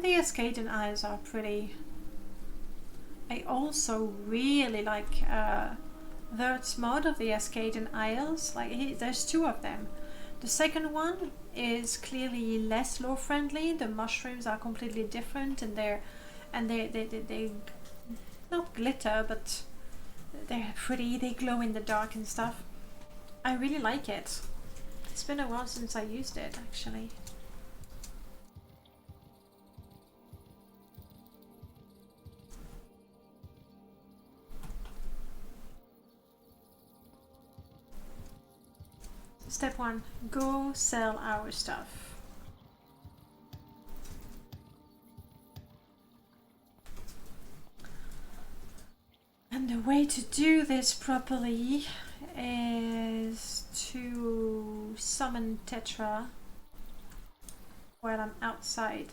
the Escaden Isles are pretty. I also really like Vert's mod of the Escaden Isles. Like there's two of them. The second one is clearly less lore friendly. The mushrooms are completely different, and they not glitter, but they're pretty. They glow in the dark and stuff. I really like it. It's been a while since I used it, actually. Step 1. Go sell our stuff. And the way to do this properly is to summon Tetra while I'm outside.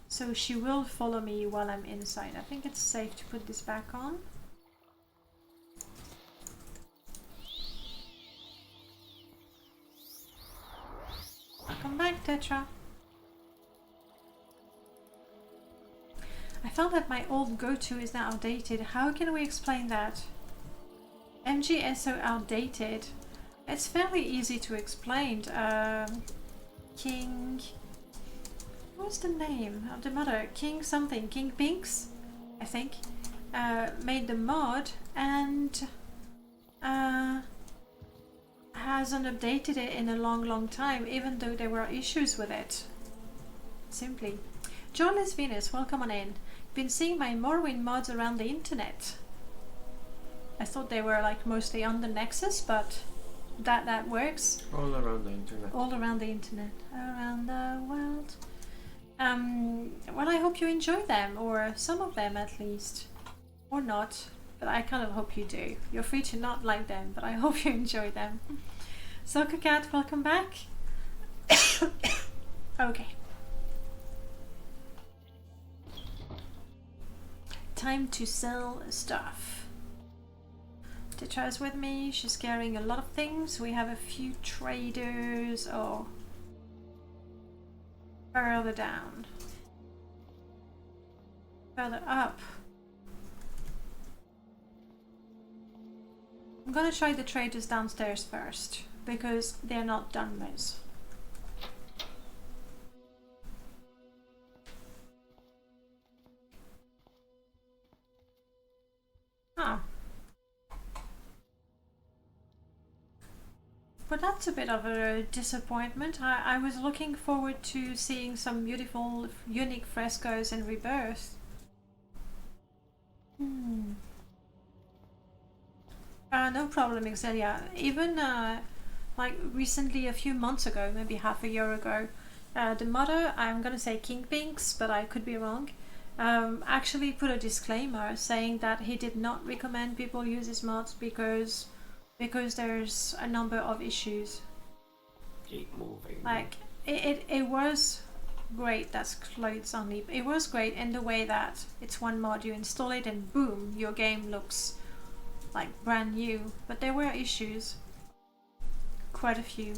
So she will follow me while I'm inside. I think it's safe to put this back on. Welcome back, Tetra. I felt that my old go-to is now outdated. How can we explain that? MG is so outdated. It's fairly easy to explain. King... What's the name of the mother? King something. King Pinks, I think. Made the mod and hasn't updated it in a long time, even though there were issues with it. Simply. Joyless Venus, welcome on in. Been seeing my Morrowind mods around the internet. I thought they were like mostly on the Nexus, but that works. All around the internet. All around the internet. Around the world. Well, I hope you enjoy them, or some of them at least. Or not, but I kind of hope you do. You're free to not like them, but I hope you enjoy them. Soccer Cat, welcome back. Okay. Time to sell stuff. Tetra's with me. She's carrying a lot of things. We have a few traders. Oh. Further down. Further up. I'm gonna try the traders downstairs first, because they're not done with. Oh. But that's a bit of a disappointment. I was looking forward to seeing some beautiful, unique frescoes in Rebirth. No problem, Exelia. Even like recently, a few months ago, maybe half a year ago, the mother, I'm gonna say King Pinks, but I could be wrong, actually put a disclaimer saying that he did not recommend people use his mods because there's a number of issues. Keep moving. Like it was great. That's clothes only. It was great in the way that it's one mod, you install it and boom, your game looks like brand new. But there were issues, quite a few.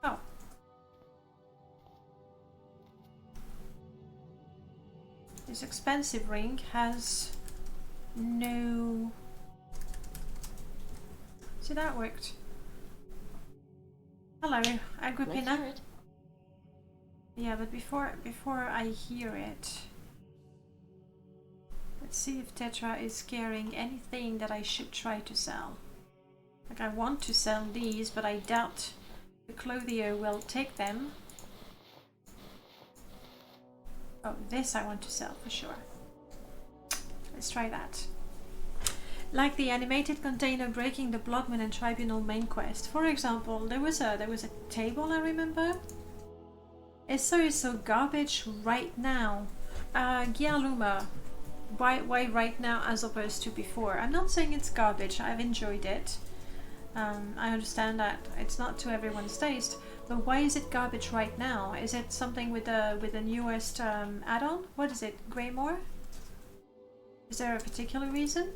Oh. This expensive ring has no... See, that worked. Hello, Agrippina. Yeah, but before I hear it, let's see if Tetra is carrying anything that I should try to sell. Like, I want to sell these, but I doubt the clothier will take them. Oh, this I want to sell for sure. Let's try that. Like the animated container breaking the Bloodman and Tribunal main quest. For example, there was a table, I remember. It's so garbage right now. Gialuma, why right now as opposed to before? I'm not saying it's garbage. I've enjoyed it. I understand that it's not to everyone's taste, but why is it garbage right now? Is it something with the newest add-on? What is it, Greymore? Is there a particular reason?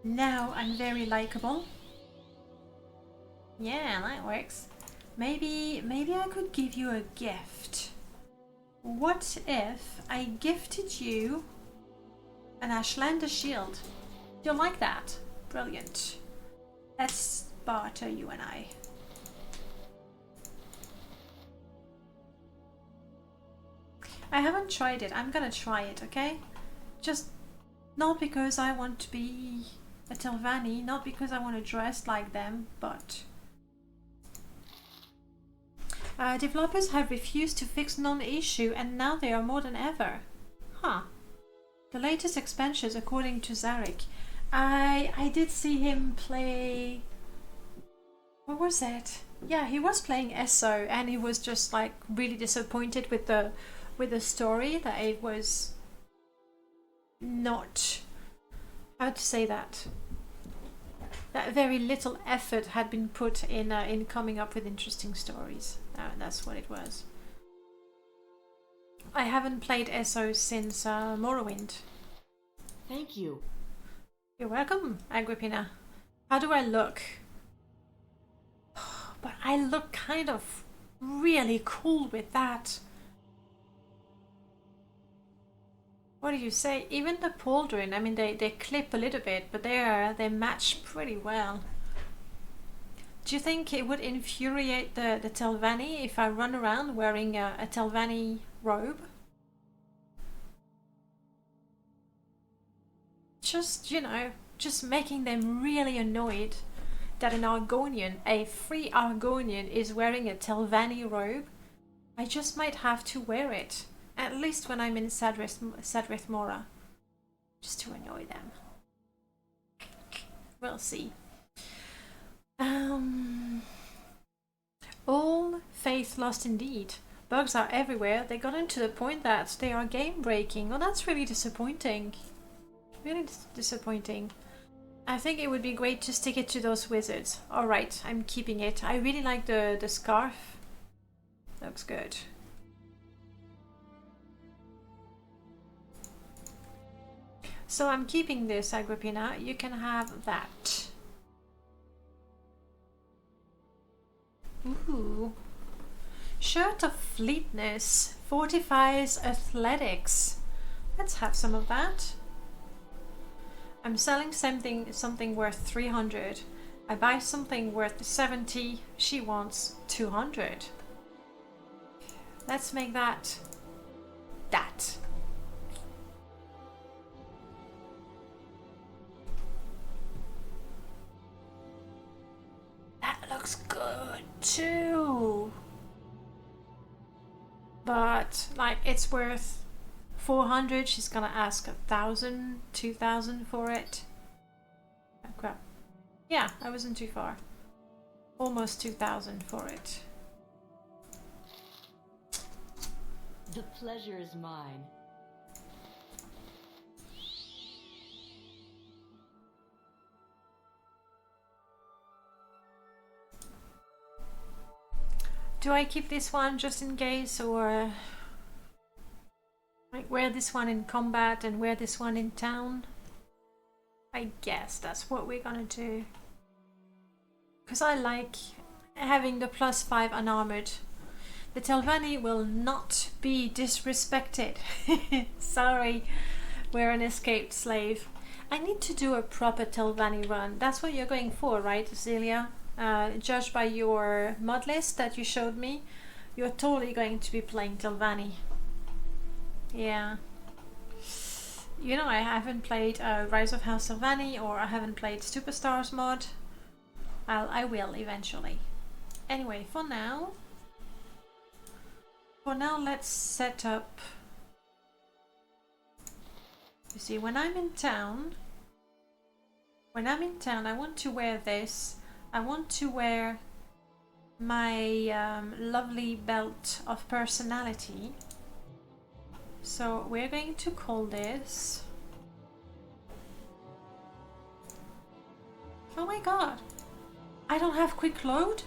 Now I'm very likable. Yeah, that works. Maybe I could give you a gift. What if I gifted you an Ashlander shield? Do you like that? Brilliant. Let's barter, you and I. I haven't tried it. I'm gonna try it, okay? Just not because I want to be a Telvanni, not because I want to dress like them, but developers have refused to fix non-issue and now they are more than ever. Huh. The latest expansions, according to Zarek. I did see him play... What was it? Yeah, he was playing ESO and he was just like really disappointed with the story, that it was not... How to say that? That very little effort had been put in coming up with interesting stories. That's what it was. I haven't played ESO since Morrowind. Thank you. You're welcome, Agrippina. How do I look? But I look kind of really cool with that. What do you say? Even the pauldron, I mean, they clip a little bit, but they match pretty well. Do you think it would infuriate the Telvanni if I run around wearing a Telvanni robe? Just, you know, just making them really annoyed that an Argonian, a free Argonian, is wearing a Telvanni robe. I just might have to wear it. At least when I'm in Sadrith Mora. Just to annoy them. We'll see. All faith lost indeed. Bugs are everywhere. They got into the point that they are game breaking. Well, that's really disappointing. Really disappointing. I think it would be great to stick it to those wizards. Alright, I'm keeping it. I really like the scarf. Looks good. So I'm keeping this, Agrippina. You can have that. Ooh. Shirt of Fleetness fortifies athletics. Let's have some of that. I'm selling something worth 300. I buy something worth 70. She wants 200. Let's make that. That looks good too. But like it's worth 400, she's gonna ask 1,000, 2,000 for it. Oh crap. Yeah, I wasn't too far. Almost 2,000 for it. The pleasure is mine. Do I keep this one just in case, or like wear this one in combat and wear this one in town? I guess that's what we're gonna do. Because I like having the +5 unarmored. The Telvanni will not be disrespected. Sorry, we're an escaped slave. I need to do a proper Telvanni run. That's what you're going for, right, Zelia? Judged by your mod list that you showed me, you're totally going to be playing Telvanni. Yeah. You know, I haven't played Rise of House Telvanni, or I haven't played Superstars mod. I will eventually. Anyway, for now, let's set up. You see, when I'm in town, I want to wear this. I want to wear my lovely belt of personality. So we're going to call this... Oh my god! I don't have quick load?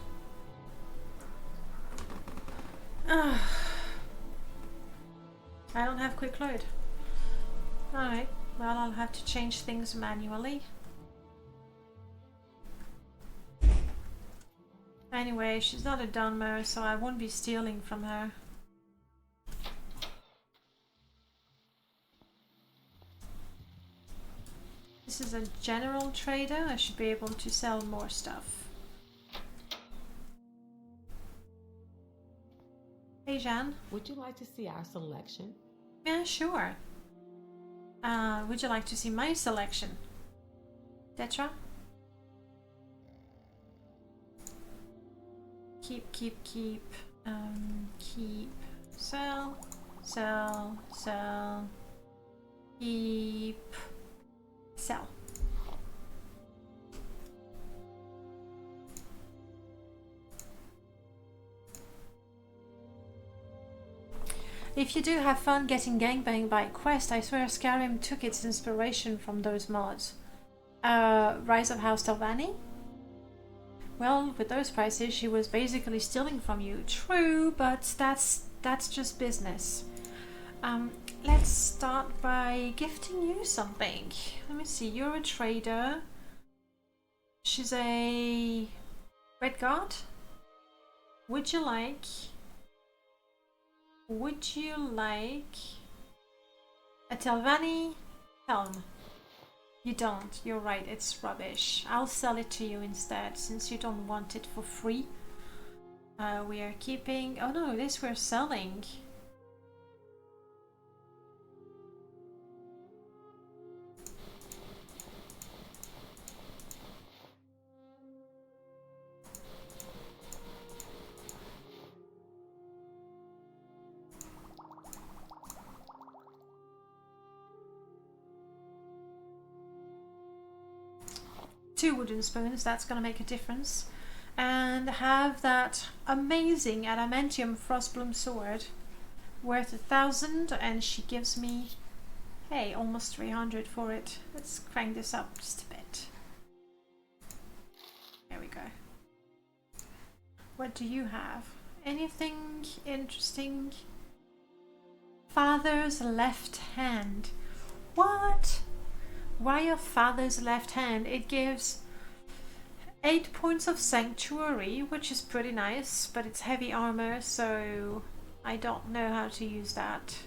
I don't have quick load. Alright, well I'll have to change things manually. Anyway, she's not a Dunmer, so I won't be stealing from her. This is a general trader. I should be able to sell more stuff. Hey, Jeanne. Would you like to see our selection? Yeah, sure. Would you like to see my selection? Tetra? Keep. Keep. Sell. Keep. Sell. If you do have fun getting gangbanged by a quest, I swear Skyrim took its inspiration from those mods. Rise of House Telvanni? Well, with those prices, she was basically stealing from you. True, but that's just business. Let's start by gifting you something. Let me see, you're a trader. She's a Red Guard. Would you like a Telvanni helm? You don't. You're right, it's rubbish. I'll sell it to you instead, since you don't want it for free. We are keeping... Oh no, this we're selling. Two wooden spoons, that's gonna make a difference. And have that amazing adamantium frostbloom sword worth 1,000, and she gives me, hey, almost 300 for it. Let's crank this up just a bit. There we go. What do you have? Anything interesting? Father's left hand. What? Why a father's left hand? It gives 8 points of sanctuary, which is pretty nice, but it's heavy armor, so I don't know how to use that.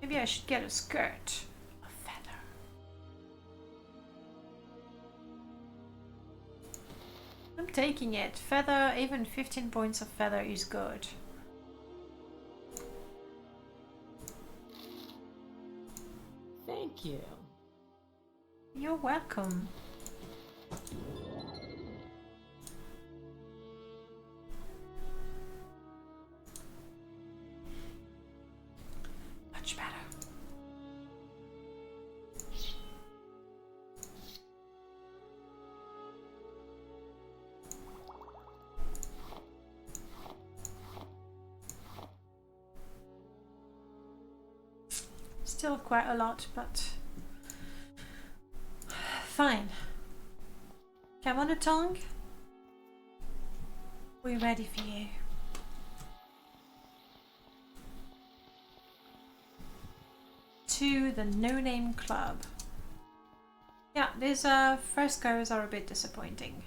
Maybe I should get a skirt. A feather. I'm taking it. Feather, even 15 points of feather is good. Thank you. You're welcome. Much better. Still quite a lot, but fine. Camonna Tong, we're ready for you. To the No Name Club. Yeah, these frescoes are a bit disappointing.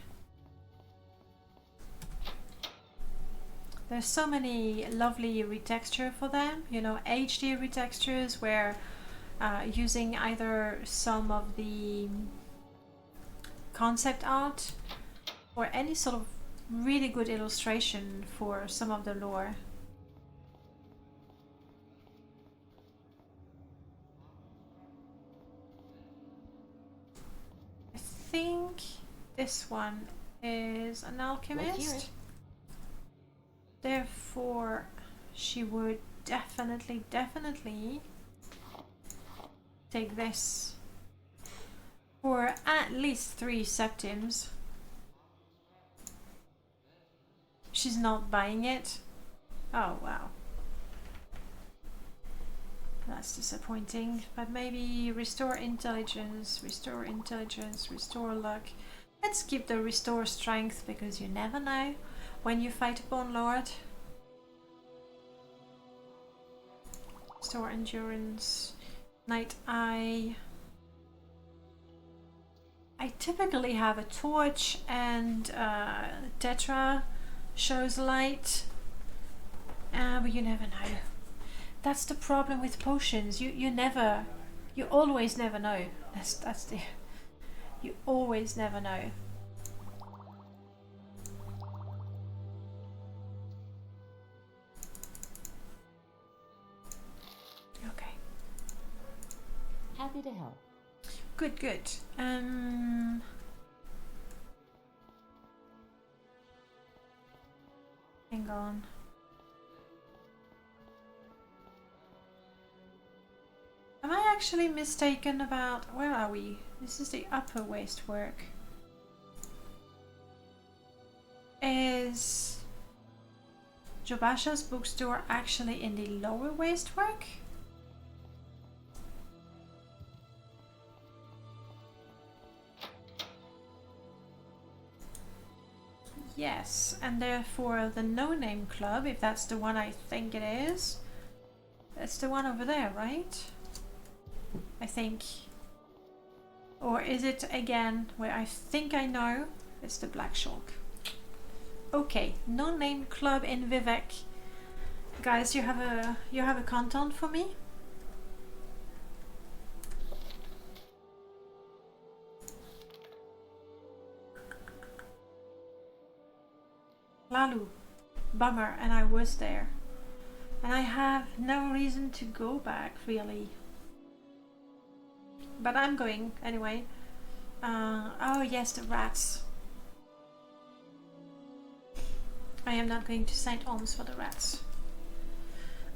There's so many lovely retexture for them, you know, HD retextures where using either some of the concept art or any sort of really good illustration for some of the lore. I think this one is an alchemist. Therefore, she would definitely take this for at least 3 septims. She's not buying it. Oh wow. That's disappointing. But maybe restore intelligence, restore luck. Let's keep the restore strength, because you never know when you fight a Bone Lord. Restore endurance. Night Eye. I I typically have a torch and Tetra shows light, but you never know. That's the problem with potions. You always never know. That's the. You always never know. Okay. Happy to help. Good, good. Hang on. Am I actually mistaken about... Where are we? This is the upper wastework. Is Jobasha's bookstore actually in the lower wastework? Yes, and therefore the No Name Club, if that's the one I think it is, that's the one over there, right? I think. Or is it again where I think I know? It's the Black Shulk. Okay, No Name Club in Vivek. Guys, you have a content for me? Lalu. Bummer, and I was there. And I have no reason to go back, really. But I'm going, anyway. Oh yes, the rats. I am not going to St. Om's for the rats.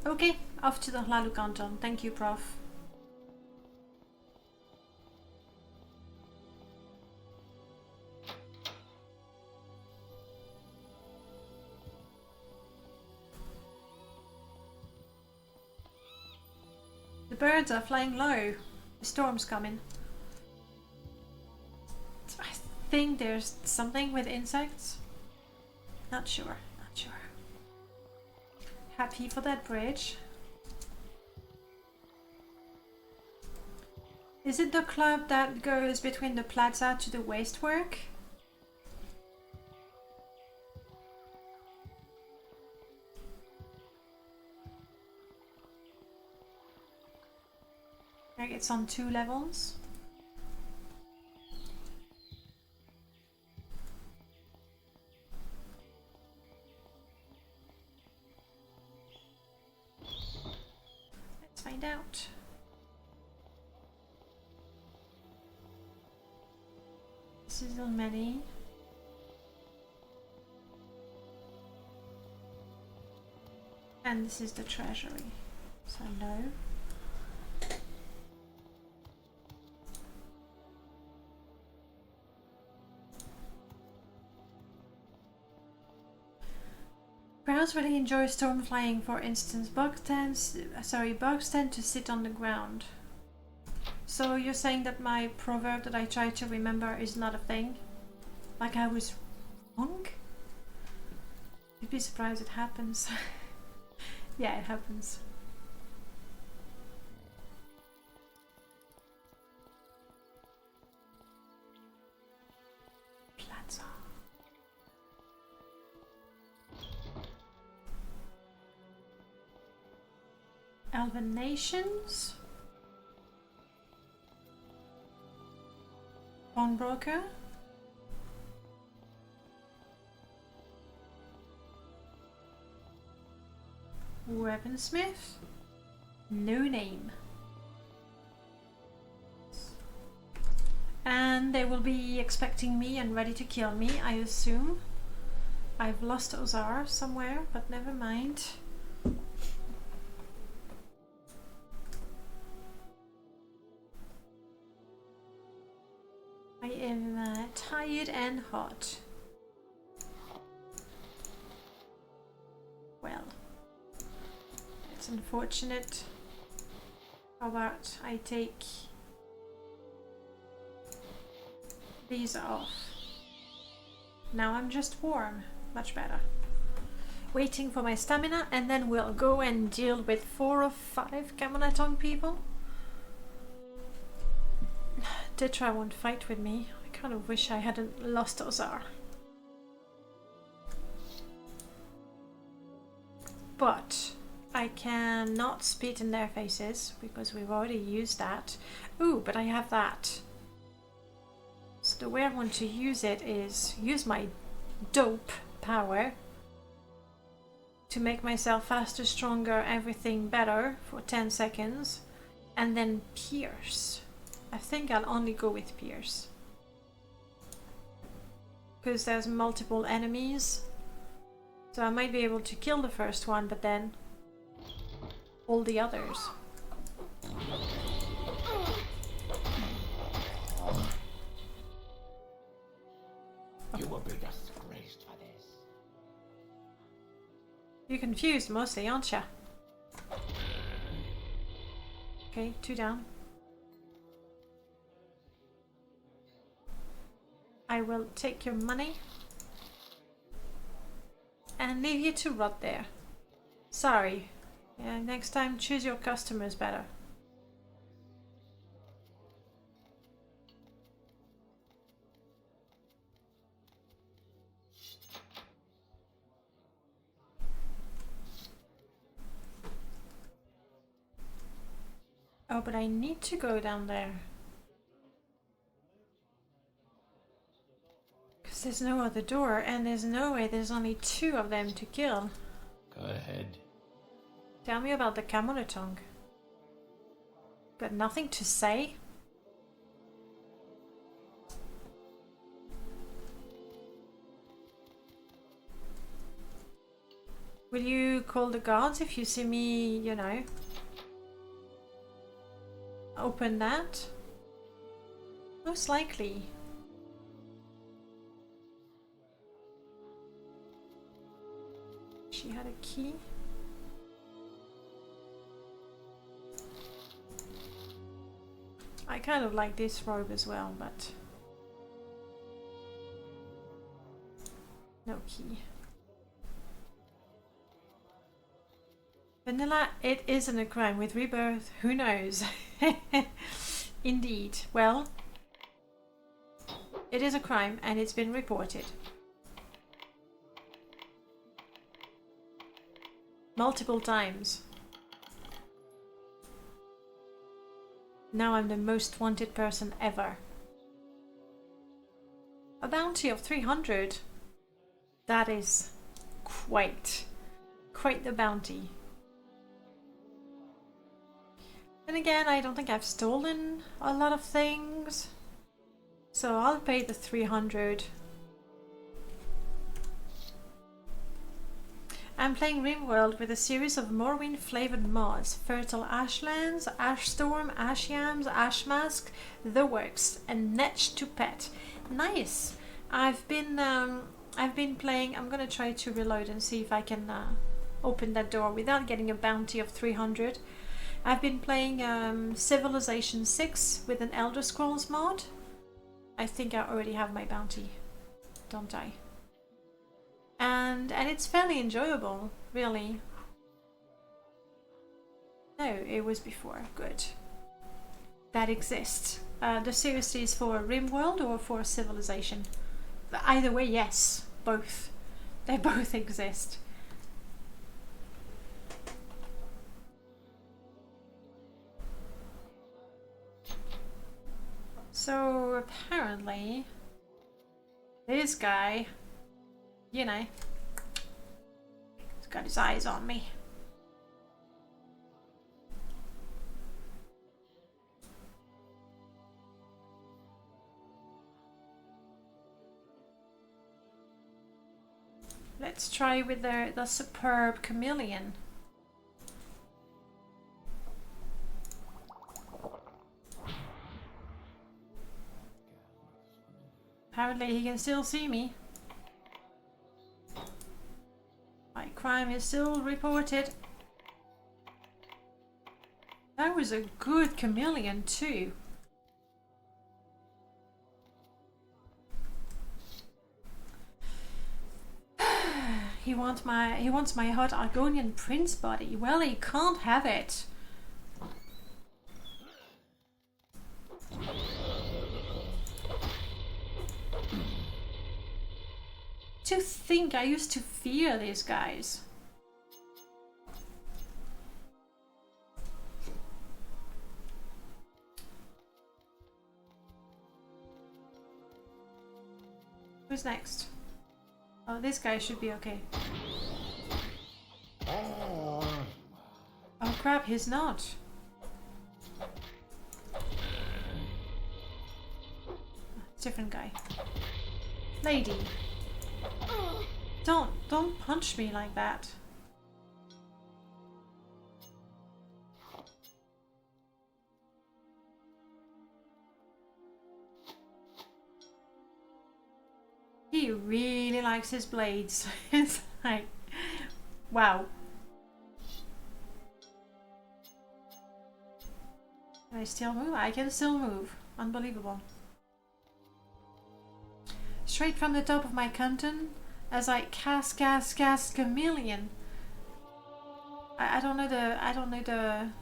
Okay, off to the Lalu canton. Thank you, Prof. The birds are flying low. The storm's coming. I think there's something with insects. Not sure, not sure. Happy for that bridge. Is it the club that goes between the plaza to the wastework? Like it's on 2 levels. Let's find out. This is on many. And this is the treasury. So no. Crowds really enjoy storm flying. For instance, bugs tend to sit on the ground. So you're saying that my proverb that I try to remember is not a thing? Like I was wrong? You'd be surprised it happens. Yeah, it happens. Plaza. Elven Nations. Pawnbroker. Weaponsmith. No name. And they will be expecting me and ready to kill me, I assume. I've lost Ozar somewhere, but never mind. I am tired and hot. Well, it's unfortunate. How about I take these off? Now I'm just warm. Much better. Waiting for my stamina, and then we'll go and deal with 4 or 5 Camonna Tong people. Ditra won't fight with me. I Kind of wish I hadn't lost Ozar. But I cannot spit in their faces because we've already used that. Ooh, but I have that. So the way I want to use it is use my dope power to make myself faster, stronger, everything better for 10 seconds. And then pierce. I think I'll only go with pierce. Because there's multiple enemies. So I might be able to kill the first one, but then all the others. You will be disgraced for this. You're confused mostly, aren't ya? Okay, 2 down. I will take your money and leave you to rot there. Sorry. Yeah, next time choose your customers better. Oh, but I need to go down there. Because there's no other door, and there's no way there's only 2 of them to kill. Go ahead. Tell me about the Camonna Tong. Got nothing to say? Will you call the guards if you see me, you know, open that? Most likely. She had a key. I kind of like this robe as well, but no key. Vanilla, it isn't a crime. With Rebirth, who knows? Indeed. Well, it is a crime and it's been reported. Multiple times. Now I'm the most wanted person ever. A bounty of 300. That is quite the bounty. And again, I don't think I've stolen a lot of things, so I'll pay the 300. I'm playing RimWorld with a series of Morrowind flavored mods: Fertile Ashlands, Ashstorm, Ashyams, Ashmask, The Works, and Netch to Pet. Nice. I've been playing. I'm gonna try to reload and see if I can open that door without getting a bounty of 300. I've been playing Civilization 6 with an Elder Scrolls mod. I think I already have my bounty, don't I? And it's fairly enjoyable, really. No, it was before. Good. That exists. The series is for RimWorld or for Civilization. Either way, yes, both. They both exist. So apparently, this guy, you know, he's got his eyes on me. Let's try with the superb chameleon. Apparently he can still see me. My crime is still reported. That was a good chameleon too. He wants my hot Argonian prince body. Well, he can't have it. to think, I used to fear these guys. Who's next? Oh, this guy should be okay. Oh crap, he's not. Different guy. Lady. Don't punch me like that. He really likes his blades. It's like, wow. Can I still move? I can still move. Unbelievable. Straight from the top of my canton, as I cast chameleon. I don't know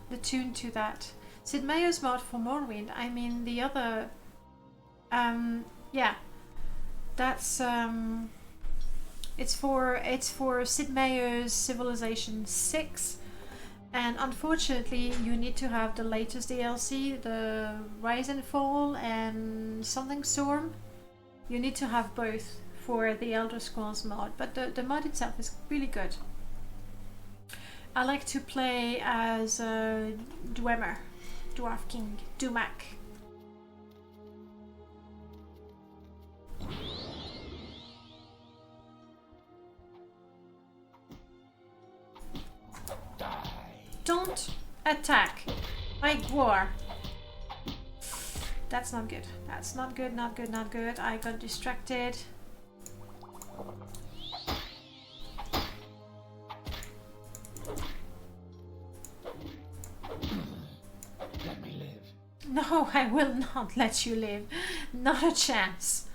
the tune to that. Sid Meier's mod for Morrowind. I mean the other. Yeah. That's it's for Sid Meier's Civilization 6, and unfortunately you need to have the latest DLC, the Rise and Fall and something Storm. You need to have both for the Elder Scrolls mod, but the mod itself is really good. I like to play as Dwemer, Dwarf King, Dumak. Don't attack my Gwar. That's not good. That's not good, not good, not good. I got distracted. Let me live. No, I will not let you live. Not a chance.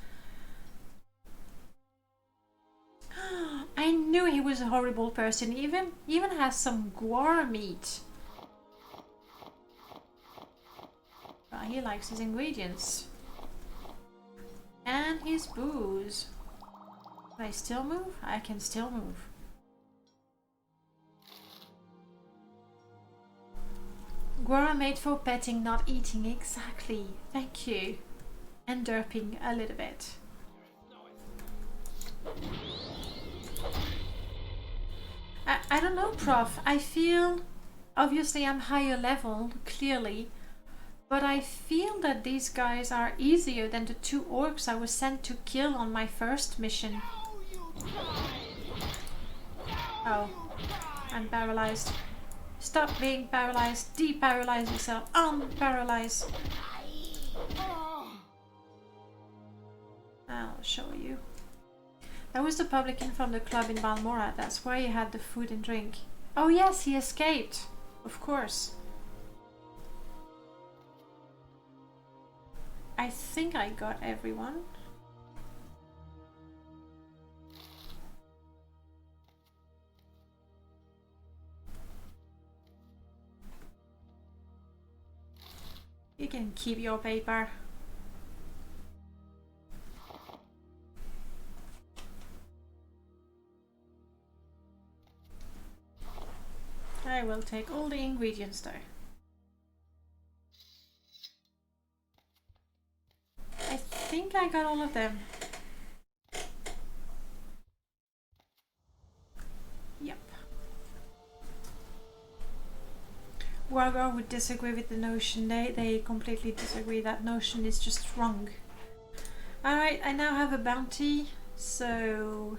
I knew he was a horrible person. He even has some Gwar meat. He likes his ingredients. And his booze. Can I still move? I can still move. Gwar are made for petting, not eating. Exactly. Thank you. And derping a little bit. I don't know, Prof. I feel, obviously I'm higher level, clearly, but I feel that these guys are easier than the 2 orcs I was sent to kill on my first mission. Oh, I'm paralyzed. Stop being paralyzed. Deparalyze yourself. Unparalyze. I'll show you. That was the publican from the club in Balmora. That's why he had the food and drink. Oh yes, he escaped. Of course. I think I got everyone. You can keep your paper. I will take all the ingredients though. I think I got all of them. Yep. Wargar would disagree with the notion. They completely disagree. That notion is just wrong. Alright, I now have a bounty, so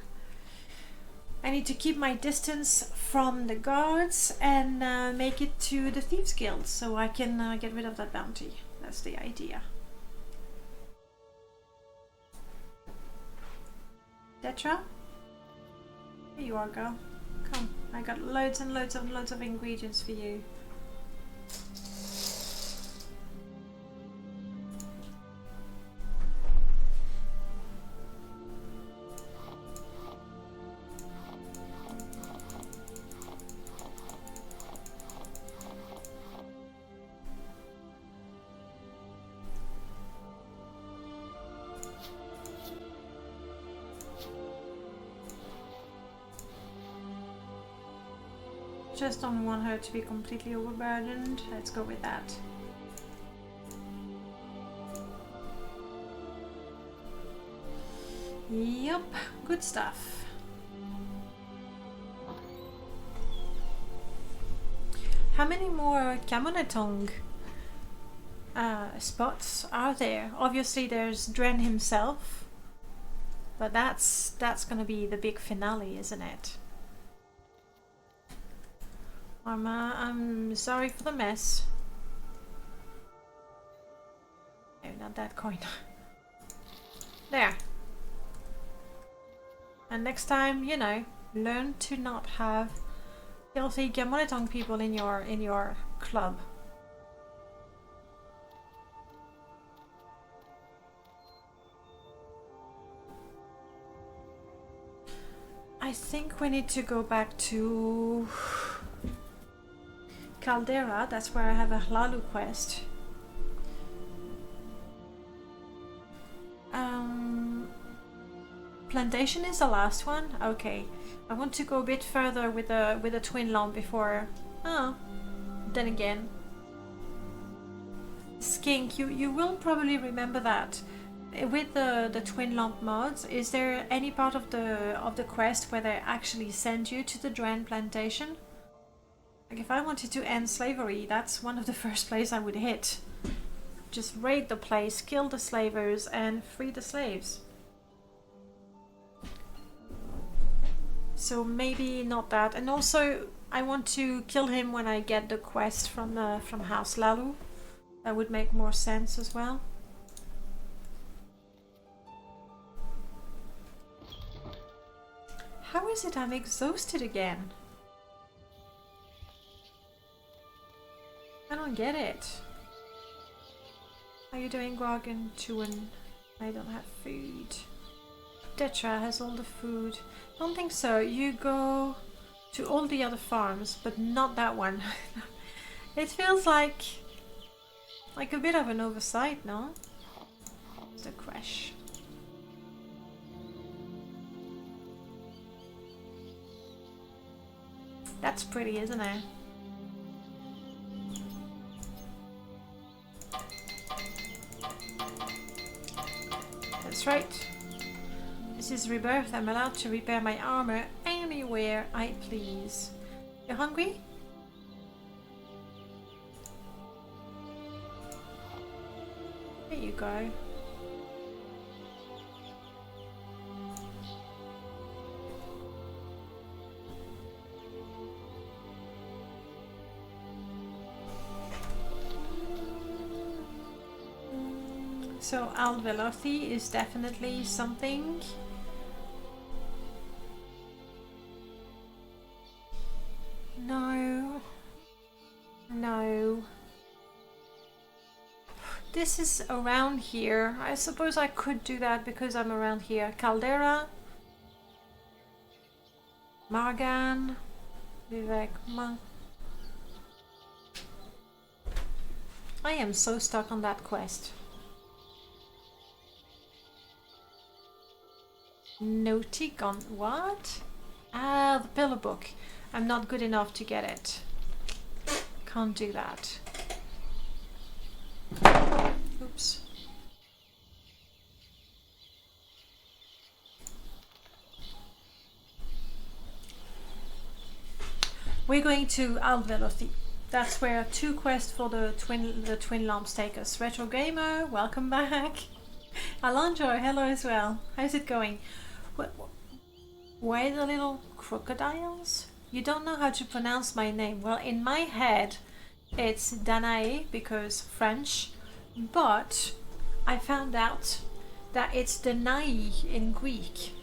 I need to keep my distance from the guards and make it to the Thieves Guild so I can get rid of that bounty. That's the idea. Detra? Here you are, girl. Come, I got loads and loads of ingredients for you. Just don't want her to be completely overburdened. Let's go with that. Yep, good stuff. How many more Camonna Tong spots are there? Obviously there's Dren himself, but that's gonna be the big finale, isn't it? Mama, I'm sorry for the mess. No, not that coin. There. And next time, you know, learn to not have filthy Camonna Tong people in your club. I think we need to go back to Caldera. That's where I have a Hlalu quest. Plantation is the last one? Okay. I want to go a bit further with the twin lamp before... Oh. Then again. Skink, you will probably remember that. With the twin lamp mods, is there any part of the quest where they actually send you to the Dren Plantation? Like if I wanted to end slavery, that's one of the first places I would hit. Just raid the place, kill the slavers, and free the slaves. So maybe not that. And also, I want to kill him when I get the quest from House Lalu. That would make more sense as well. How is it I'm exhausted again? I don't get it. How are you doing, Grog and Chuan? I don't have food. Detra has all the food. Don't think so. You go to all the other farms, but not that one. It feels like a bit of an oversight, no? It's a crash. That's pretty, isn't it? That's right. This is Rebirth. I'm allowed to repair my armor anywhere I please. You hungry? There you go. So Alvelothi is definitely something. No. No. This is around here. I suppose I could do that because I'm around here. Caldera. Margan. Vivek. I am so stuck on that quest. Nauticon. What? Ah, the pillar book. I'm not good enough to get it. Can't do that. Oops. We're going to Alvelothi. That's where 2 quests for the twin lamps take us. Retro Gamer, welcome back. Alonjo, hello as well. How's it going? Why the little crocodiles? You don't know how to pronounce my name. Well, in my head, it's Danae because French, but I found out that it's Danae in Greek.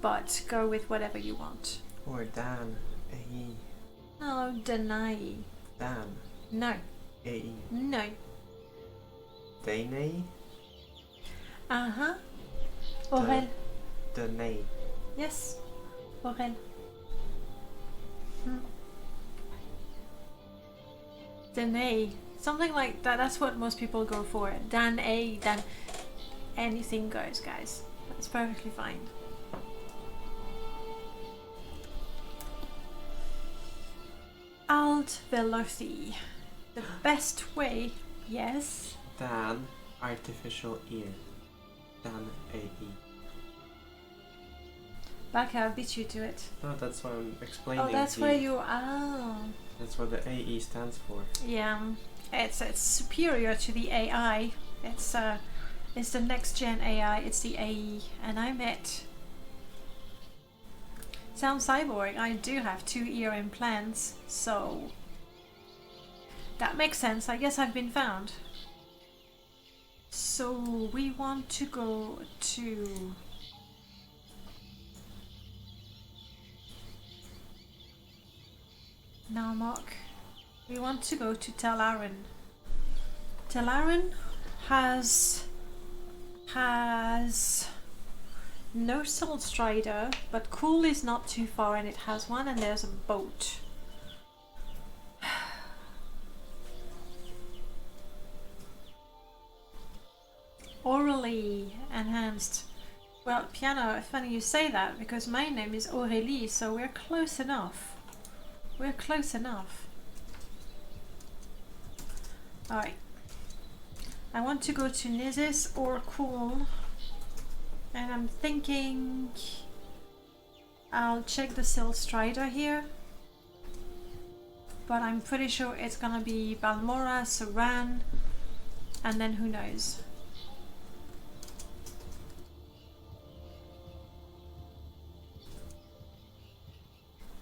But go with whatever you want. Or Dan. A-E. No, Danae. Dan. No. A-E. No. Danae. Uh-huh. Aurel. Danae. Yes. Aurel. Danae. Something like that. That's what most people go for. Dan A. Dan. Anything goes, guys. That's perfectly fine. Wild Velothi. The best way, yes. Dan, artificial ear. Dan AE. Baka, I beat you to it. No, that's why I'm explaining. Oh, that's where you. Oh. That's what the AE stands for. Yeah, it's superior to the AI. It's the next gen AI. It's the AE, and I'm it. Sound cyborg. I do have 2 ear implants, so that makes sense. I guess I've been found. So we want to go to. Narmok. We want to go to Talaran. Talaran has no Soul Strider, but Cool is not too far and it has one, and there's a boat. Orally enhanced. Well, Piano, funny you say that, because my name is Aurélie, so we're close enough. We're close enough. Alright. I want to go to Nizis or Cool. And I'm thinking I'll check the Sil Strider here. But I'm pretty sure it's gonna be Balmora, Saran, and then who knows.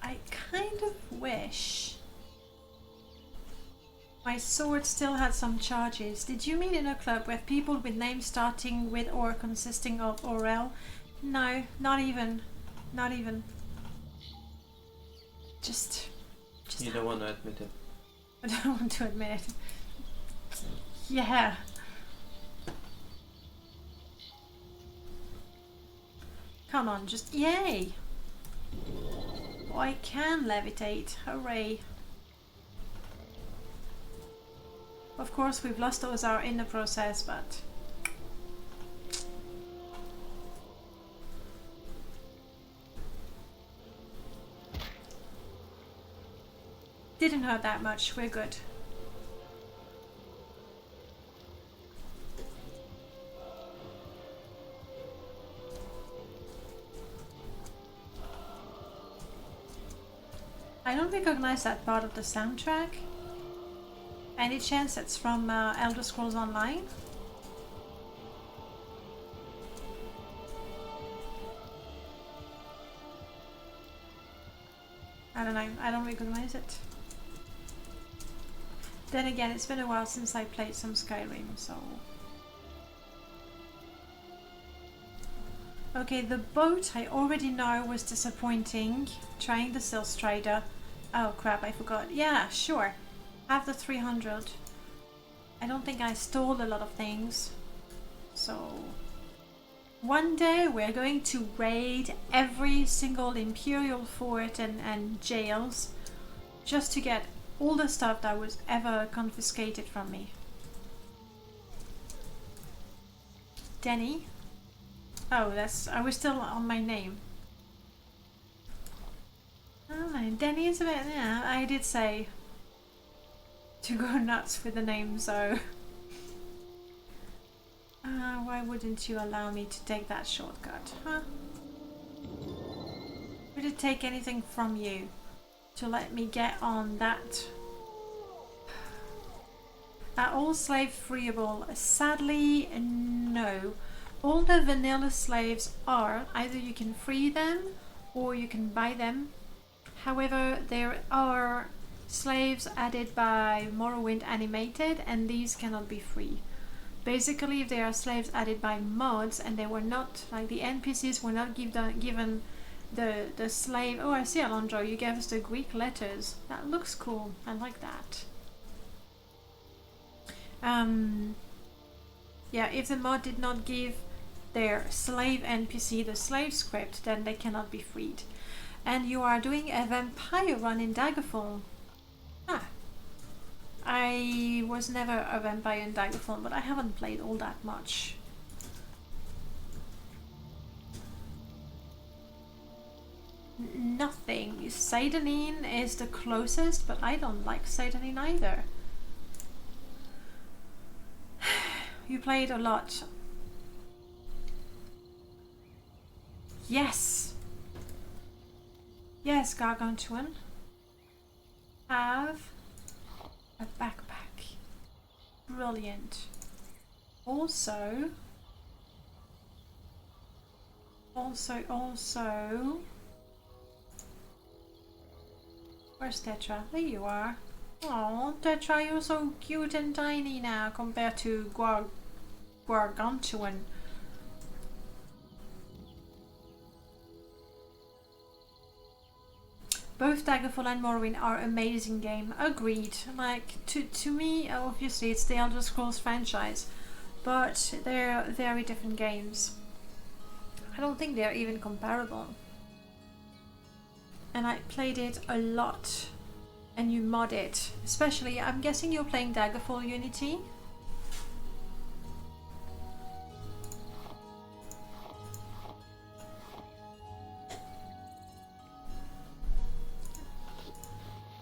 I kind of wish my sword still had some charges. Did you meet in a club with people with names starting with or consisting of Orel? No, not even. Not even. Just You don't want to admit it. I don't want to admit it. Yeah. Come on, just yay! Oh, I can levitate. Hooray. Of course, we've lost Ozar in the process, but... didn't hurt that much. We're good. I don't recognize that part of the soundtrack. Any chance it's from Elder Scrolls Online? I don't know. I don't recognize it. Then again, it's been a while since I played some Skyrim, so... Okay, the boat I already know was disappointing. Trying the Sil Strider. Oh crap, I forgot. Yeah, sure. Have the 300. I don't think I stole a lot of things. So... one day we're going to raid every single Imperial fort and jails just to get all the stuff that was ever confiscated from me. Denny? Oh, that's... I was still on my name. Oh, Denny is a bit... yeah, I did say to go nuts with the name, so... why wouldn't you allow me to take that shortcut, huh? Would it take anything from you to let me get on that? Are all slaves freeable? Sadly, no. All the vanilla slaves are. Either you can free them or you can buy them. However, there are slaves added by Morrowind Animated, and these cannot be free. Basically, if they are slaves added by mods and they were not, like the NPCs were not given the slave... Oh, I see, Alondro, you gave us the Greek letters. That looks cool. I like that. Yeah, if the mod did not give their slave NPC the slave script, then they cannot be freed. And you are doing a vampire run in Daggerfall. Ah. I was never a vampire in Daggerfall, but I haven't played all that much. nothing. Seidanin is the closest, but I don't like Seidanin either. You played a lot. Yes! Yes, Gargantuan. Have a backpack. Brilliant. Also... Where's Tetra? There you are. Oh, Tetra, you're so cute and tiny now compared to Gargantuan. Both Daggerfall and Morrowind are amazing game. Agreed. Like, to me, obviously, it's the Elder Scrolls franchise, but they're very different games. I don't think they're even comparable. And I played it a lot. And you mod it. Especially, I'm guessing you're playing Daggerfall Unity.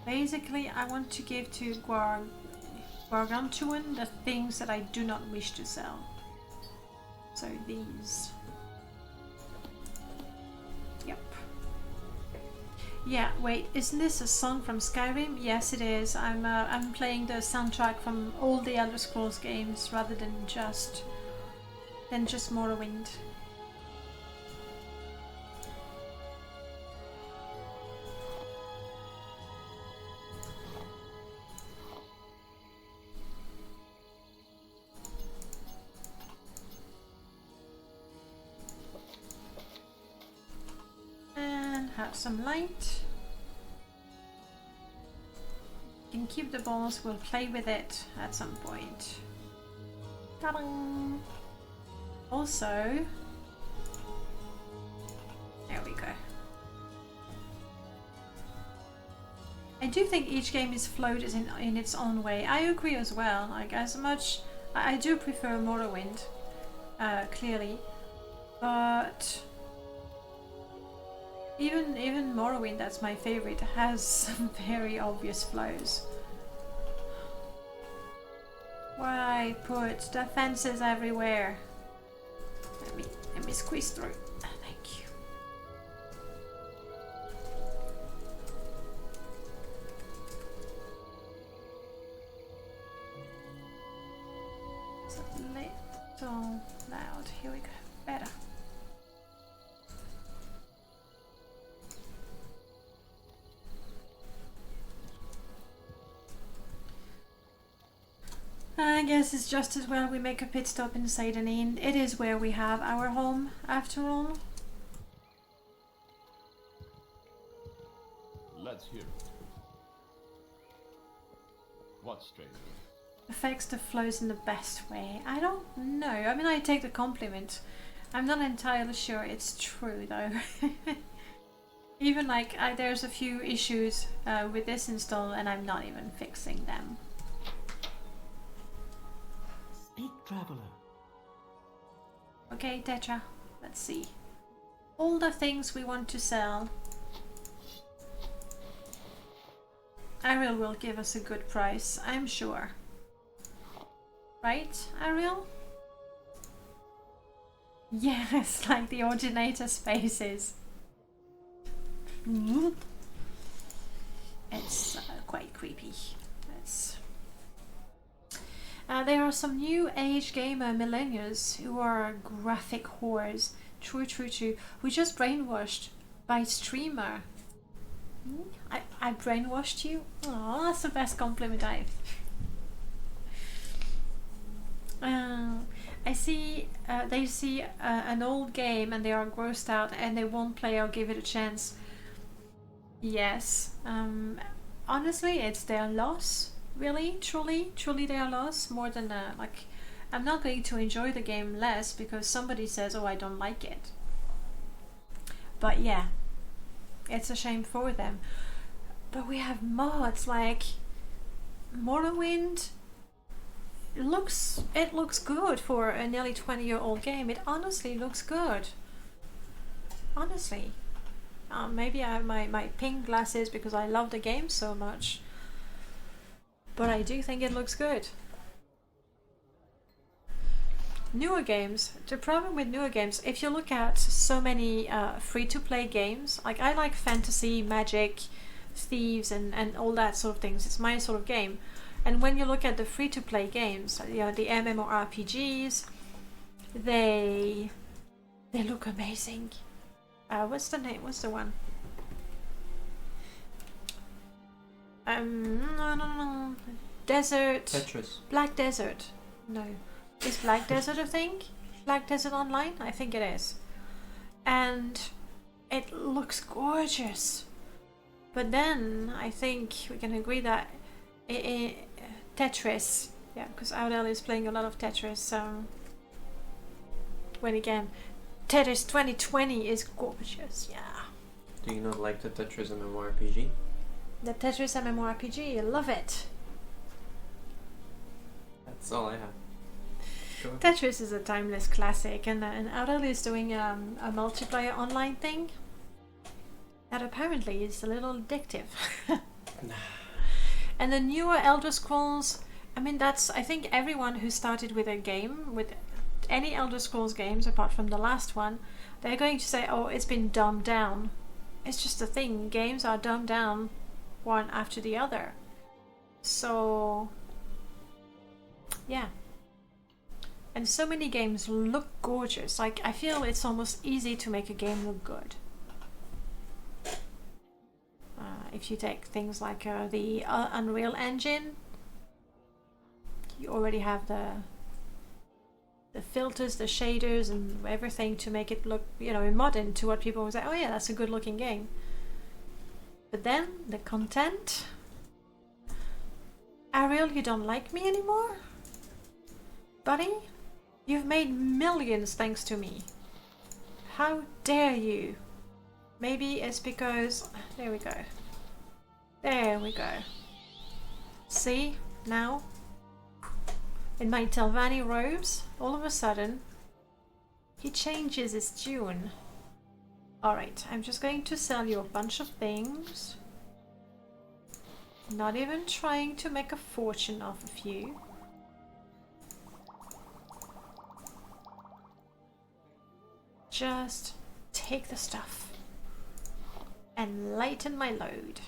Basically, I want to give to Gargantuan the things that I do not wish to sell. So these. Yep. Yeah, wait, isn't this a song from Skyrim? Yes, it is. I'm playing the soundtrack from all the Elder Scrolls games rather than just Morrowind. Have some light. You can keep the balls, we'll play with it at some point. Ta-da! Also, there we go. I do think each game is flowed in its own way. I agree as well. Like, as much, I do prefer Morrowind, clearly, but even Morrowind, that's my favorite, has some very obvious flows. Why put the fences everywhere? Let me squeeze through. Thank you. It's a little loud. Here we go. Better. I guess it's just as well we make a pit stop in Seidanin. It is where we have our home, after all. Let's hear it. What stranger? Affects the flows in the best way. I don't know. I mean, I take the compliment. I'm not entirely sure it's true, though. Even like, there's a few issues with this install, and I'm not even fixing them. Speak, traveler. Okay, Tetra, let's see. All the things we want to sell. Ariel will give us a good price, I'm sure. Right, Ariel? Yes, like the ordinator spaces. It's quite creepy. There are some new age gamer millennials who are graphic whores. True. Who just brainwashed by streamer. I brainwashed you? Oh, that's the best compliment I've. I see they see an old game and they are grossed out and they won't play or give it a chance. Yes. Honestly, it's their loss. Really, truly their loss. More than like, I'm not going to enjoy the game less because somebody says, oh, I don't like it. But yeah, it's a shame for them. But we have mods like Morrowind. It looks good for a nearly 20-year-old game. It honestly looks good. Honestly. maybe I have my pink glasses because I love the game so much. But I do think it looks good. Newer games. The problem with newer games, if you look at so many free-to-play games, like I like fantasy, magic, thieves, and all that sort of things. It's my sort of game. And when you look at the free-to-play games, you know, the MMORPGs, they look amazing. What's the name? What's the one? No. Desert. Tetris. Black Desert. No. Is Black Desert a thing? Black Desert Online? I think it is. And it looks gorgeous. But then I think we can agree that Tetris, yeah, because Audel is playing a lot of Tetris. When again, Tetris 2020 is gorgeous, yeah. Do you not like the Tetris MMORPG? The Tetris MMORPG, I love it. That's all I have. Sure. Tetris is a timeless classic, and Audel is doing a multiplayer online thing that apparently is a little addictive. And the newer Elder Scrolls, I mean, that's, I think everyone who started with a game, with any Elder Scrolls games apart from the last one, they're going to say, oh, it's been dumbed down. It's just a thing. Games are dumbed down one after the other. So, yeah. And so many games look gorgeous. Like, I feel it's almost easy to make a game look good. If you take things like the Unreal Engine, you already have the filters, the shaders, and everything to make it look, you know, modern to what people would say, oh yeah, that's a good looking game. But then, the content... Ariel, you don't like me anymore? Buddy? You've made millions thanks to me. How dare you? Maybe it's because... There we go. There we go. See? Now? In my Telvanni robes, all of a sudden, he changes his tune. Alright, I'm just going to sell you a bunch of things. Not even trying to make a fortune off of you. Just take the stuff and lighten my load.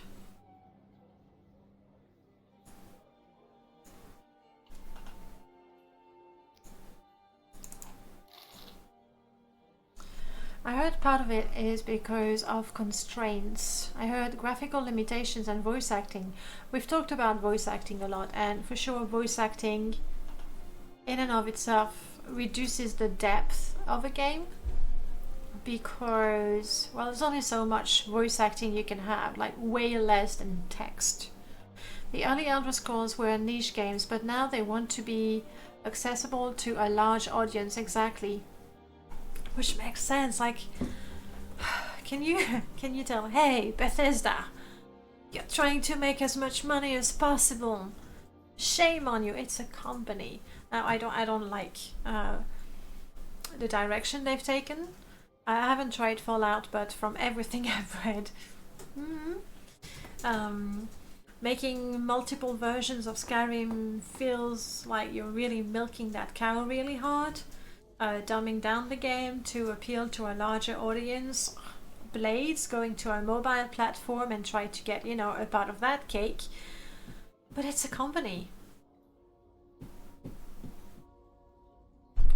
I heard part of it is because of constraints. I heard graphical limitations and voice acting. We've talked about voice acting a lot, and for sure voice acting in and of itself reduces the depth of a game. Because, well, there's only so much voice acting you can have, like way less than text. The early Elder Scrolls were niche games, but now they want to be accessible to a large audience, exactly. Which makes sense, like, can you tell, hey, Bethesda, you're trying to make as much money as possible. Shame on you, it's a company. Now, I don't like the direction they've taken. I haven't tried Fallout, but from everything I've read, making multiple versions of Skyrim feels like you're really milking that cow really hard. Dumbing down the game to appeal to a larger audience. Blades going to a mobile platform and try to get, you know, a part of that cake. But it's a company.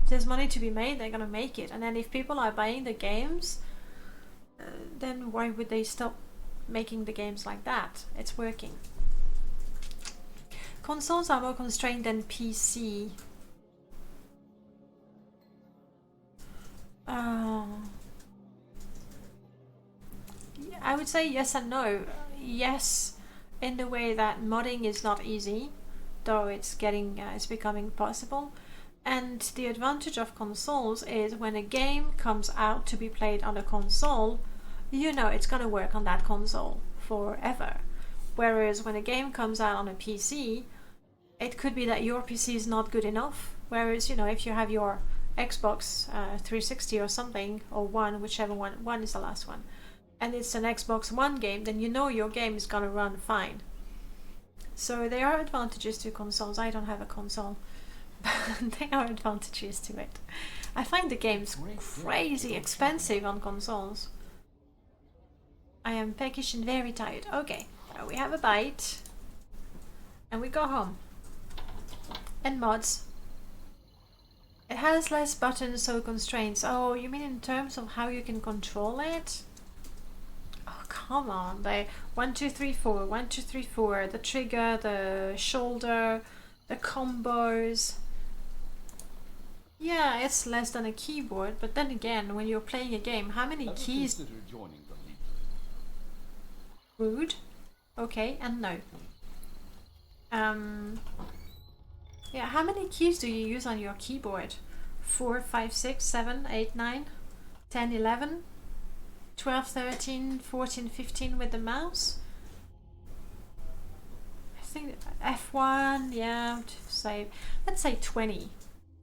There's money to be made, they're gonna make it. And then if people are buying the games, then why would they stop making the games like that? It's working. Consoles are more constrained than PC. I would say yes and no. Yes, in the way that modding is not easy, though it's becoming possible. And the advantage of consoles is when a game comes out to be played on a console, you know it's gonna work on that console forever. Whereas when a game comes out on a PC, it could be that your PC is not good enough. Whereas, you know, if you have your Xbox 360 or something, or one, whichever one is the last one, and it's an Xbox One game, then you know your game is gonna run fine. So there are advantages to consoles. I don't have a console, but there are advantages to it. I find the games crazy expensive on consoles. I am peckish and very tired. Okay, so we have a bite, and we go home. And mods. It has less buttons, so constraints. Oh, you mean in terms of how you can control it? Oh, come on. They 1, 2, 3, 4, 1, 2, 3, 4. The trigger, the shoulder, the combos. Yeah, it's less than a keyboard, but then again, when you're playing a game, how many keys? Consider joining the league. Rude. Okay, and no. Yeah, how many keys do you use on your keyboard? 4, 5, 6, 7, 8, 9, 10, 11, 12, 13, 14, 15 with the mouse? I think F1, yeah, say, let's say 20.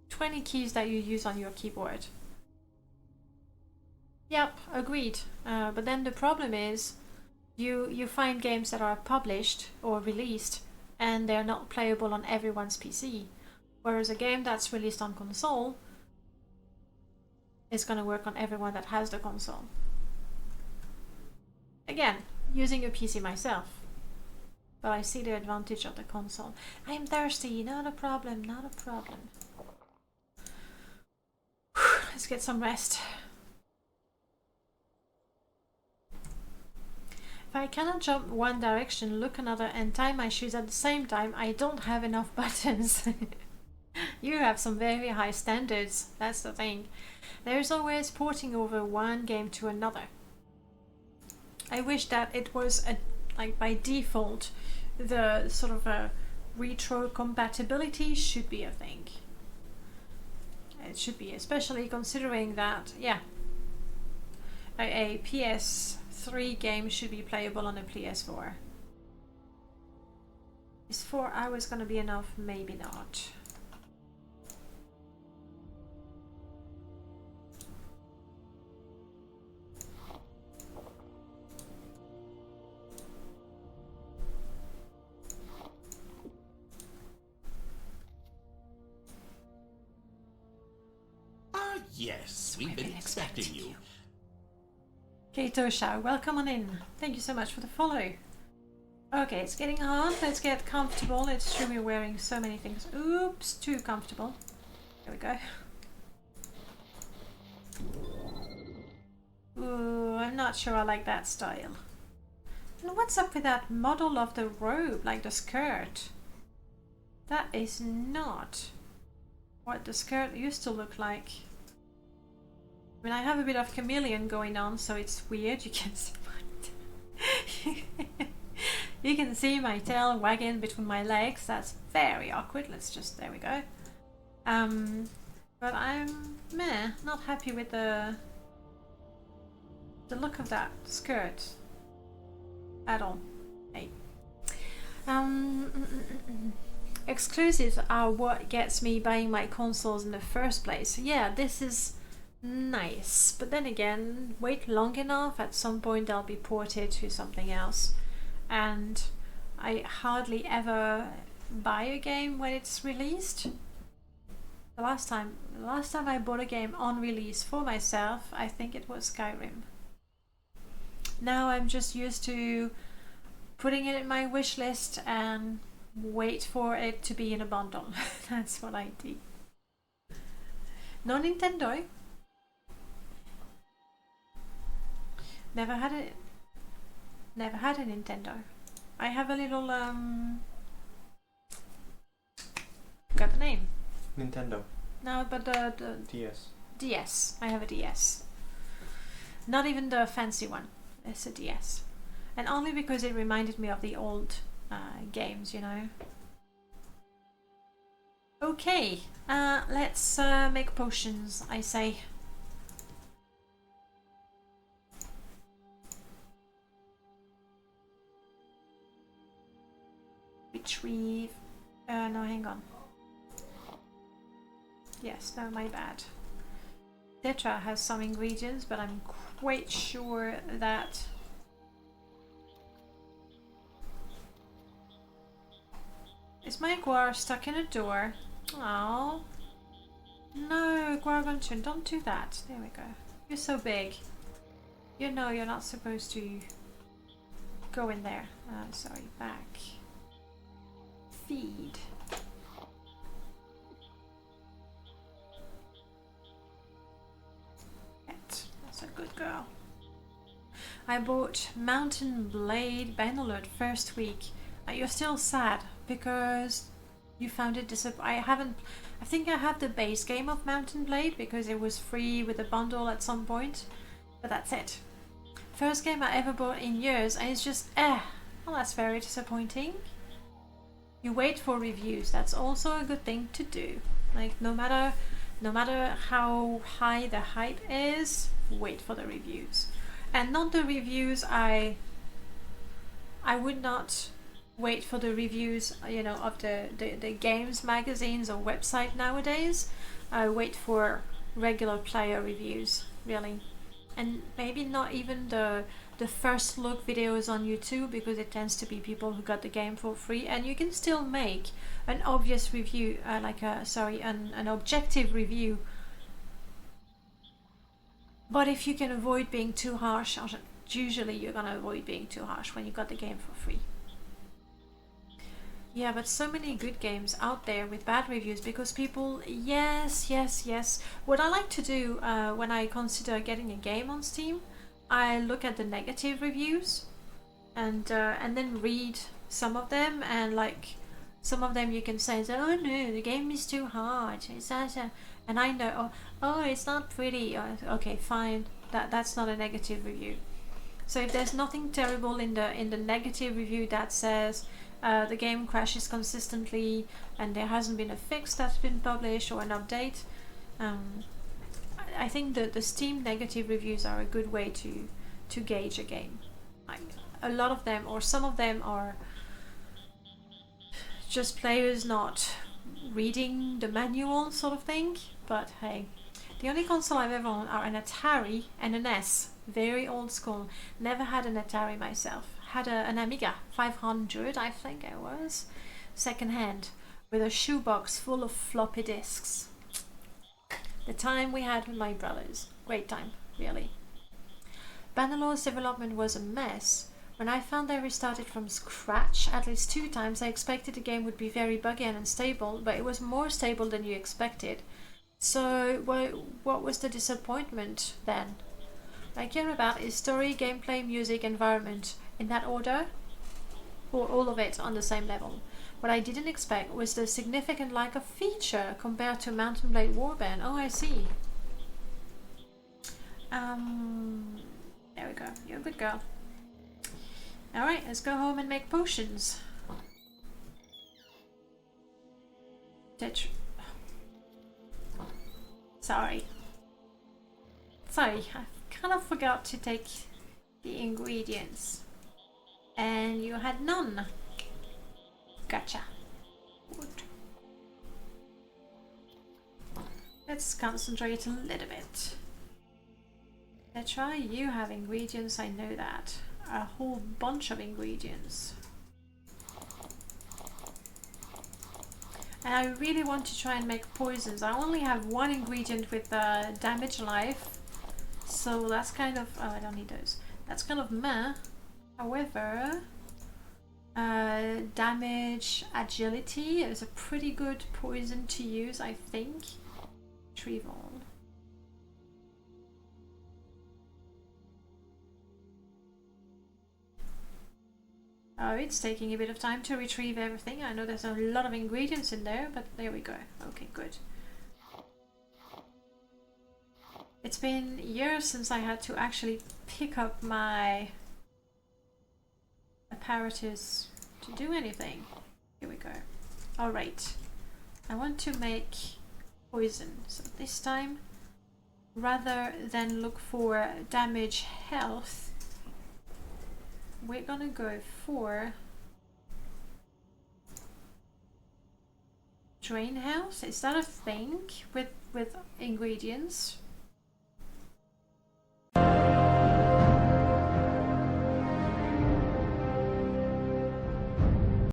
20 keys that you use on your keyboard. Yep, agreed. But then the problem is you find games that are published or released and they're not playable on everyone's PC. Whereas a game that's released on console is going to work on everyone that has the console. Again, using a PC myself, but I see the advantage of the console. I'm thirsty, not a problem, not a problem. Let's get some rest. If I cannot jump one direction, look another, and tie my shoes at the same time, I don't have enough buttons. You have some very high standards, that's the thing. There's always porting over one game to another. I wish that it was like by default, the sort of a retro compatibility should be a thing. It should be, especially considering that, yeah, a PS3 game should be playable on a PS4. Is 4 hours gonna be enough? Maybe not. Yes, we've been expecting you. Kato Shao, welcome on in. Thank you so much for the follow. Okay, it's getting hard. Let's get comfortable. It's true we're wearing so many things. Oops, too comfortable. There we go. Ooh, I'm not sure I like that style. And what's up with that model of the robe, like the skirt? That is not what the skirt used to look like. I mean, I have a bit of chameleon going on, so it's weird. You can see you can see my tail wagging between my legs. That's very awkward. Let's just, there we go. But I'm not happy with the look of that skirt at all. Hey. Exclusives are what gets me buying my consoles in the first place. Yeah, this is nice, but then again, wait long enough, at some point they'll be ported to something else, and I hardly ever buy a game when it's released. The last time I bought a game on release for myself, I think it was Skyrim. Now I'm just used to putting it in my wish list and wait for it to be in a bundle. That's what I do. No Nintendo. Never had a Nintendo. I have a little forgot the name. Nintendo. No, but the DS. DS. I have a DS. Not even the fancy one. It's a DS. And only because it reminded me of the old games, you know. Okay, let's make potions, I say. Retrieve. No, hang on. Yes, no, my bad. Tetra has some ingredients, but I'm quite sure that is my guar stuck in a door? Oh no, Guargunchen, don't do that. There we go. You're so big. You know you're not supposed to go in there. Sorry, back. Feed. That's a good girl. I bought Mountain Blade Bannerlord first week. You're still sad because you found it I think I have the base game of Mountain Blade because it was free with a bundle at some point, but that's it. First game I ever bought in years, and it's just well, that's very disappointing. You wait for reviews. That's also a good thing to do. Like no matter how high the hype is, wait for the reviews. And not the reviews I would not wait for the reviews, you know, of the games magazines or website nowadays. I wait for regular player reviews, really. And maybe not even the first look videos on YouTube, because it tends to be people who got the game for free, and you can still make an obvious review, an objective review. But if you can avoid being too harsh, usually you're gonna avoid being too harsh when you got the game for free. Yeah, but so many good games out there with bad reviews because people, yes. What I like to do when I consider getting a game on Steam, I look at the negative reviews and then read some of them, and like some of them you can say, oh no, the game is too hard. And I know, oh, it's not pretty. Okay, fine. That's not a negative review. So if there's nothing terrible in the negative review that says the game crashes consistently and there hasn't been a fix that's been published or an update, I think that the Steam negative reviews are a good way to gauge a game. Like, a lot of them, or some of them, are just players not reading the manual sort of thing. But hey, the only console I've ever owned are an Atari and an NES. Very old school. Never had an Atari myself. Had an Amiga 500, I think it was, second hand, with a shoebox full of floppy disks. The time we had with my brothers. Great time, really. Bannerlord's development was a mess. When I found they restarted from scratch at least 2 times, I expected the game would be very buggy and unstable, but it was more stable than you expected. So, what was the disappointment then? I care about is story, gameplay, music, environment, in that order, or all of it on the same level. What I didn't expect was the significant lack of feature compared to Mountain Blade Warband. Oh, I see. There we go. You're a good girl. Alright, let's go home and make potions. Sorry, I kind of forgot to take the ingredients. And you had none. Gotcha. Good. Let's concentrate a little bit. Petra, you have ingredients, I know that. A whole bunch of ingredients. And I really want to try and make poisons. I only have 1 ingredient with damage life. So that's kind of... oh, I don't need those. That's kind of meh. However, damage agility is a pretty good poison to use, I think. Retrieval. Oh, it's taking a bit of time to retrieve everything. I know there's a lot of ingredients in there, but there we go. Okay, good. It's been years since I had to actually pick up my apparatus to do anything. Here we go. Alright. I want to make poison. So this time, rather than look for damage health, we're gonna go for drain health. Is that a thing with ingredients?